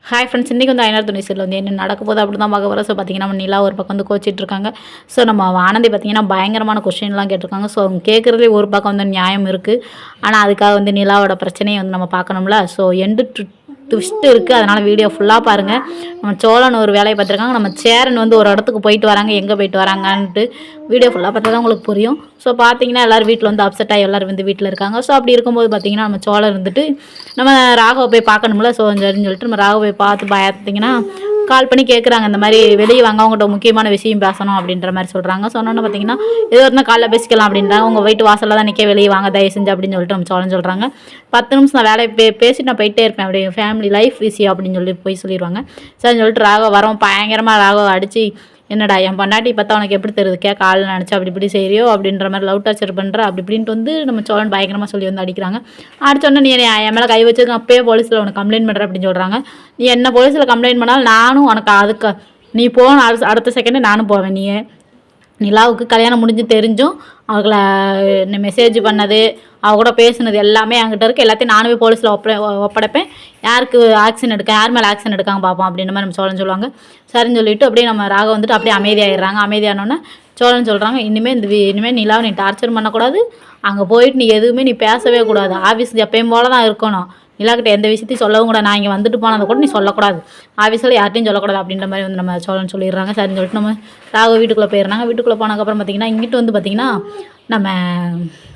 Hi friends, இன்றைக்கி வந்து ஐநாறு துணை சீரியல் வந்து என்ன நடக்க போகுது அப்படி தான் பார்க்க வரோம். ஸோ பார்த்தீங்கன்னா நம்ம நிலா ஒரு பக்கம் வந்து கோச்சிட்ருக்காங்க. ஸோ நம்ம ஆனந்தி பார்த்தீங்கன்னா பயங்கரமான கொஸ்டின்லாம் கேட்டிருக்காங்க. ஸோ அவங்க கேட்குறதுலே ஒரு பக்கம் வந்து நியாயம் இருக்குது. ஆனால் அதுக்காக வந்து நிலாவோட பிரச்சனையை வந்து நம்ம பார்க்கணும்ல. ஸோ ட்விஸ்ட் இருக்குது. அதனால் வீடியோ ஃபுல்லாக பாருங்கள். நம்ம சோழன் ஒரு வேலையை பார்த்துருக்காங்க. நம்ம சேரன் வந்து ஒரு இடத்துக்கு போயிட்டு வராங்க. எங்கே போயிட்டு வராங்கன்ட்டு வீடியோ ஃபுல்லாக பார்த்தா தான் உங்களுக்கு புரியும். ஸோ பார்த்தீங்கன்னா எல்லோரும் வீட்டில் வந்து அப்செட் ஆகி எல்லோரும் வந்து வீட்டில் இருக்காங்க. ஸோ அப்படி இருக்கும்போது பார்த்தீங்கன்னா நம்ம சோழன் இருந்துட்டு நம்ம ராகவை போய் பார்க்கணும்ல. ஸோ சரின்னு சொல்லிட்டு நம்ம ராகவை பார்த்து பார்த்தீங்கன்னா கால் பண்ணி கேட்குறாங்க. இந்த மாதிரி வெளியே வாங்க, அவங்கள்ட்ட முக்கியமான விஷயம் பேசணும் அப்படின்ற மாதிரி சொல்கிறாங்க. சொன்னோன்னு பார்த்தீங்கன்னா எது இருந்தால் காலைல பேசிக்கலாம் அப்படின்றாங்க. உங்கள் வீட்டு வாசலில் தான் நிற்க, வெளியே வாங்க தயவு செஞ்சு அப்படின்னு சொல்லிட்டு நம்ம சோழன் சொல்கிறாங்க. 10 நிமிஷம் நான் வேலையை பேசிட்டு நான் போயிட்டே இருப்பேன், அப்படி ஃபேமிலி லைஃப் விஷயம் அப்படின்னு சொல்லி போய் சொல்லிடுவாங்க. சரின்னு சொல்லிட்டு ராகவ வரோம் பயங்கரமாக ராகவ அடித்து, என்னடா என் பொண்டாட்டி பார்த்தா உனக்கு எப்படி தெரியுது, காலில் நினச்சி அப்படி இப்படி செய்கிறியோ அப்படின்ற மாதிரி லவ் டார்ச்சர் பண்ணுற அப்படி இப்படின்ட்டு வந்து நம்ம சோழன் பயங்கரமாக சொல்லி வந்து அடிக்கிறாங்க. அடிச்சோடனே நீ என் மேலே கை வச்சதுக்கு அப்பயே போலீஸில் உனக்கு கம்ப்ளைண்ட் பண்ணுற அப்படின்னு சொல்கிறாங்க. நீ என்ன போலீஸில் கம்ப்ளைண்ட் பண்ணாலும் நானும் உனக்கு அதுக்கு நீ போன அடுத்த செகண்டே நானும் போவேன். நீ நிலாவுக்கு கல்யாணம் முடிஞ்சு தெரிஞ்சும் அவங்கள மெசேஜ் பண்ணது, அவ கூட பேசுனது எல்லாமே என்கிட்ட இருக்குது. எல்லாத்தையும் நானுமே போலீஸில் ஒப்படைப்பேன். யாருக்கு ஆக்ஷன் எடுக்க, யார் மேலே ஆக்ஷன் எடுக்காங்க பார்ப்போம் அப்படின்ற மாதிரி நம்ம சோழன் சொல்லுவாங்க. சரின்னு சொல்லிவிட்டு அப்படியே நம்ம ராக வந்துட்டு அப்படியே அமைதியாகிடுறாங்க. அமைதியானோன்னே சோழன் சொல்கிறாங்க, இனிமேல் நிலாவை நீ டார்ச்சர் பண்ணக்கூடாது. அங்கே போயிட்டு நீ எதுவுமே நீ பேசவே கூடாது. ஆஃபீஸ் எப்பயும் போல தான் இருக்கணும். நிலாக்கிட்ட எந்த விஷயத்தையும் சொல்லவும் கூட, நான் இங்கே வந்துட்டு போனதை கூட நீ சொல்லக்கூடாது, ஆஃபீஸில் யார்ட்டையும் சொல்லக்கூடாது அப்படின்ற மாதிரி வந்து நம்ம சோழன் சொல்லிடுறாங்க. சரின்னு சொல்லிட்டு நம்ம ராக வீட்டுக்குள்ளே போயிடுறாங்க. வீட்டுக்குள்ளே போனதுக்கப்புறம் பார்த்திங்கன்னா இங்கிட்டு வந்து பார்த்திங்கன்னா நம்ம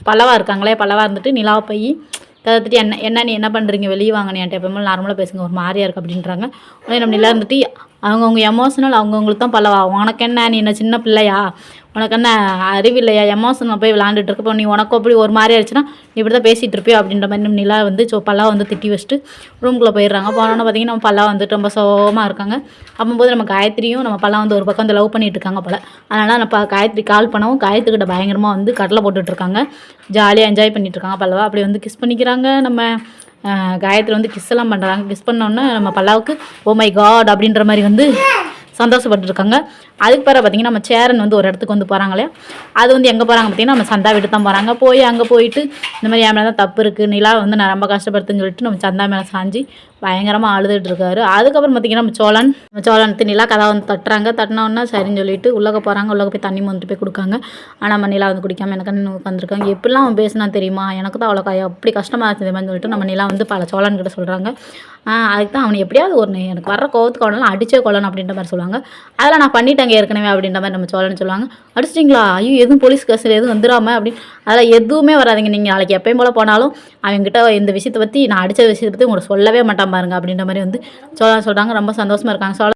பல்லவா இருக்காங்களே, பல்லவா இருந்துட்டு நிலாவை போய் தடுத்துட்டு என்ன நீ என்ன பண்ணுறீங்க, வெளியே வாங்க, நீ என்கிட்ட எப்பவுமே நார்மலாக பேசுங்க, ஒரு மாதிரியா இருக்குது அப்படின்றாங்க. உடனே நம்ம நிலா இருந்துட்டு அவங்கவுங்க எமோஷனல் அவங்கவுங்களுக்கு தான் பல்லவா, உனக்கு என்ன, நீ என்ன சின்ன பிள்ளையா, உனக்கு என்ன அறிவில்லையா, எமோஷனில் போய் விளாண்டுட்டு இருக்கப்போ நீ உனக்கு அப்படி ஒரு மாதிரி ஆயிடுச்சுன்னா நீ இப்படி தான் பேசிகிட்டு இருப்பியோ அப்படின்ற மாதிரி நம்ம நிலா வந்து பல்லவா வந்து திட்டி வச்சுட்டு ரூம்குள்ளே போயிடுறாங்க. போனோன்னு பார்த்திங்கன்னா நம்ம பல்லவா வந்துட்டு ரொம்ப சோகமாக இருக்காங்க. அப்போது நம்ம காயத்ரியும் நம்ம பல்லவா வந்து ஒரு பக்கம் வந்து லவ் பண்ணிகிட்டு இருக்காங்க போல். அதனால் நம்ம காயத்ரி கால் பண்ணவும் காயத்ரிக்கிட்ட பயங்கரமாக வந்து கடலை போட்டுட்ருக்காங்க. ஜாலியாக என்ஜாய் பண்ணிகிட்ருக்காங்க பல்லவா. அப்படி வந்து கிஸ் பண்ணிக்கிறாங்க. நம்ம காயத்ரி வந்து கிஸ் எல்லாம் பண்ணுறாங்க. கிஸ் பண்ணோன்னே நம்ம பல்லாவுக்கு ஓ மை காட் அப்படின்ற மாதிரி வந்து சந்தோஷப்பட்டுருக்காங்க. அதுக்கு பிறகு பார்த்திங்கன்னா நம்ம சேரன் வந்து ஒரு இடத்துக்கு வந்து போகிறாங்களே, அது வந்து எங்கே போகிறாங்க பார்த்திங்கன்னா நம்ம சந்தா வீட்டு தான் போகிறாங்க. அங்கே போயிட்டு இந்த மாதிரி என் மேலே தான் தப்பு இருக்குது, நிலா வந்து நான் ரொம்ப கஷ்டப்படுத்துன்னு சொல்லிட்டு நம்ம சந்தா மேலே சாஞ்சி பயங்கரமாக அழுதுட்டு இருக்காரு. அதுக்கப்புறம் பார்த்திங்கன்னா நம்ம சோழன் நிலா கதை வந்து தட்டினோன்னா சரின்னு சொல்லிட்டு உள்ளே போகிறாங்க. உள்ளே போய் தண்ணி வந்துட்டு போய் கொடுக்காங்க. ஆனால் நம்ம நிலா வந்து குடிக்காமல் எனக்கு உட்காந்துருக்காங்க. எப்படிலாம் அவன் பேசினா தெரியுமா, எனக்கு தான் அவ்வளோ அப்படி கஷ்டமாக இருந்தது மாதிரி சொல்லிட்டு நம்ம நிலா வந்து பல சோழன் கிட்ட சொல்கிறாங்க. அதுக்கு தான் அவனை எப்படியாவது எனக்கு வர கோவத்துக்கு அவனாலும் அடிச்சே கொள்ளணும் அப்படின்ற மாதிரி சொல்லுவாங்க. அதெல்லாம் நான் பண்ணிட்டேங்க ஏற்கனவே அப்படின்ற மாதிரி நம்ம சோழன் சொல்லுவாங்க. அடிச்சிட்டிங்களா, ஐயோ எதுவும் போலீஸ் கேஸில் எதுவும் வந்துடாமல் அப்படின்னு, அதெல்லாம் எதுவுமே வராதிங்க, நீங்கள் நாளைக்கு எப்பயும் போல் போனாலும் அவங்ககிட்ட இந்த விஷயத்தை பற்றி, நான் அடித்த விஷயத்தை பற்றி உங்களை சொல்லவே மாட்டான் பாருங்க அப்படின்ற மாதிரி வந்து சோழன் சொல்கிறாங்க. ரொம்ப சந்தோஷமாக இருக்காங்க.